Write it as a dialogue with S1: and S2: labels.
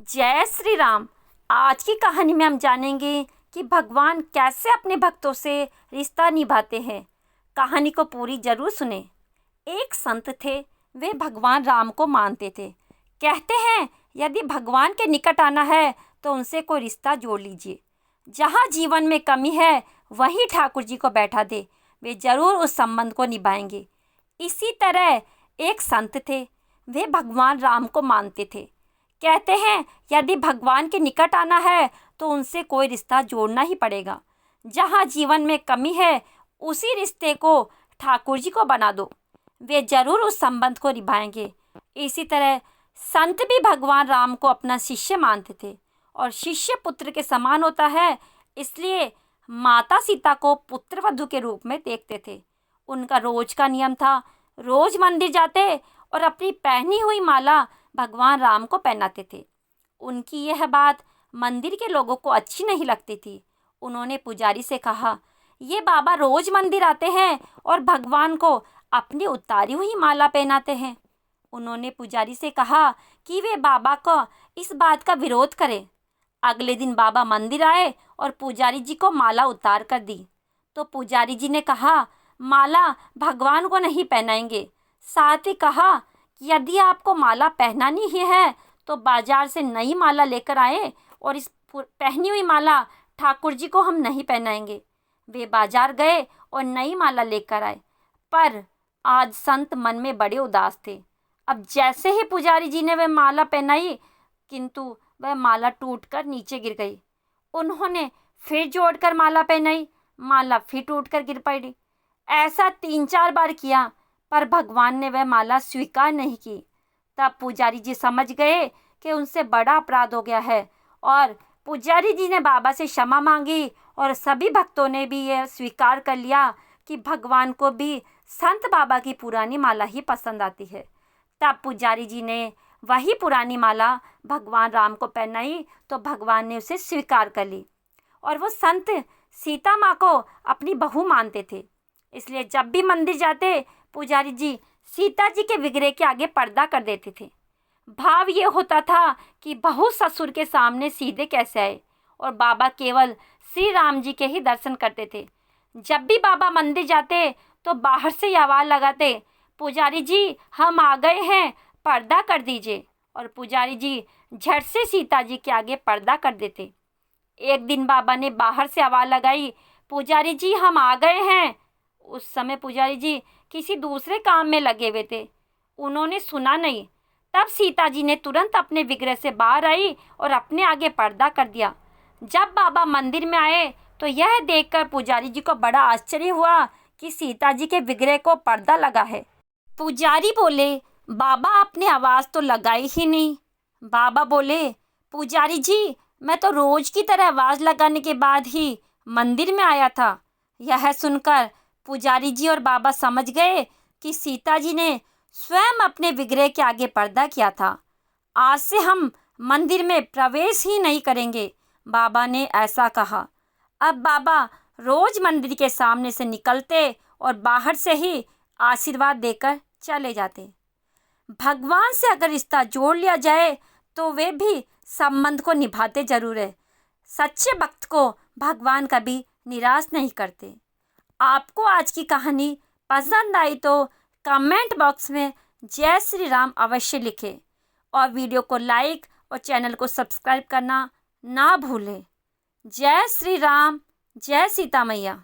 S1: जय श्री राम। आज की कहानी में हम जानेंगे कि भगवान कैसे अपने भक्तों से रिश्ता निभाते हैं। कहानी को पूरी जरूर सुने। एक संत थे, वे भगवान राम को मानते थे। कहते हैं यदि भगवान के निकट आना है तो उनसे कोई रिश्ता जोड़ लीजिए। जहाँ जीवन में कमी है वहीं ठाकुर जी को बैठा दे, वे जरूर उस संबंध को निभाएंगे। इसी तरह एक संत थे, वे भगवान राम को मानते थे। कहते हैं यदि भगवान के निकट आना है तो उनसे कोई रिश्ता जोड़ना ही पड़ेगा। जहाँ जीवन में कमी है उसी रिश्ते को ठाकुर जी को बना दो, वे जरूर उस संबंध को निभाएंगे। इसी तरह संत भी भगवान राम को अपना शिष्य मानते थे और शिष्य पुत्र के समान होता है, इसलिए माता सीता को पुत्र वधू के रूप में देखते थे। उनका रोज का नियम था, रोज मंदिर जाते और अपनी पहनी हुई माला भगवान राम को पहनाते थे। उनकी यह बात मंदिर के लोगों को अच्छी नहीं लगती थी। उन्होंने पुजारी से कहा, ये बाबा रोज मंदिर आते हैं और भगवान को अपनी उतारी हुई माला पहनाते हैं। उन्होंने पुजारी से कहा कि वे बाबा को इस बात का विरोध करें। अगले दिन बाबा मंदिर आए और पुजारी जी को माला उतार कर दी। तो पुजारी जी ने कहा, माला भगवान को नहीं पहनाएंगे। साथ ही कहा, यदि आपको माला पहनानी ही है तो बाजार से नई माला लेकर आए और इस पहनी हुई माला ठाकुर जी को हम नहीं पहनाएंगे। वे बाजार गए और नई माला लेकर आए, पर आज संत मन में बड़े उदास थे। अब जैसे ही पुजारी जी ने वह माला पहनाई, किंतु वह माला टूटकर नीचे गिर गई। उन्होंने फिर जोड़कर माला पहनाई, माला फिर टूटकर गिर पड़ी। ऐसा 3-4 बार किया, पर भगवान ने वह माला स्वीकार नहीं की। तब पुजारी जी समझ गए कि उनसे बड़ा अपराध हो गया है और पुजारी जी ने बाबा से क्षमा मांगी और सभी भक्तों ने भी यह स्वीकार कर लिया कि भगवान को भी संत बाबा की पुरानी माला ही पसंद आती है। तब पुजारी जी ने वही पुरानी माला भगवान राम को पहनाई तो भगवान ने उसे स्वीकार कर ली और वो संत सीता माँ को अपनी बहू मानते थे। इसलिए जब भी मंदिर जाते पुजारी जी सीता जी के विग्रह के आगे पर्दा कर देते थे। भाव ये होता था कि बहू ससुर के सामने सीधे कैसे आए और बाबा केवल श्री राम जी के ही दर्शन करते थे। जब भी बाबा मंदिर जाते तो बाहर से ही आवाज़ लगाते, पुजारी जी हम आ गए हैं, पर्दा कर दीजिए। और पुजारी जी झट से सीता जी के आगे पर्दा कर देते। एक दिन बाबा ने बाहर से आवाज़ लगाई, पुजारी जी हम आ गए हैं। उस समय पुजारी जी किसी दूसरे काम में लगे हुए थे, उन्होंने सुना नहीं। तब सीता जी ने तुरंत अपने विग्रह से बाहर आई और अपने आगे पर्दा कर दिया। जब बाबा मंदिर में आए तो यह देखकर पुजारी जी को बड़ा आश्चर्य हुआ कि सीता जी के विग्रह को पर्दा लगा है। पुजारी बोले, बाबा आपने आवाज़ तो लगाई ही नहीं। बाबा बोले, पुजारी जी मैं तो रोज की तरह आवाज़ लगाने के बाद ही मंदिर में आया था। यह सुनकर पुजारी जी और बाबा समझ गए कि सीता जी ने स्वयं अपने विग्रह के आगे पर्दा किया था। आज से हम मंदिर में प्रवेश ही नहीं करेंगे, बाबा ने ऐसा कहा। अब बाबा रोज मंदिर के सामने से निकलते और बाहर से ही आशीर्वाद देकर चले जाते। भगवान से अगर रिश्ता जोड़ लिया जाए तो वे भी संबंध को निभाते जरूर है। सच्चे भक्त को भगवान कभी निराश नहीं करते। आपको आज की कहानी पसंद आई तो कमेंट बॉक्स में जय श्री राम अवश्य लिखें और वीडियो को लाइक और चैनल को सब्सक्राइब करना ना भूलें। जय श्री राम, जय सीता मैया।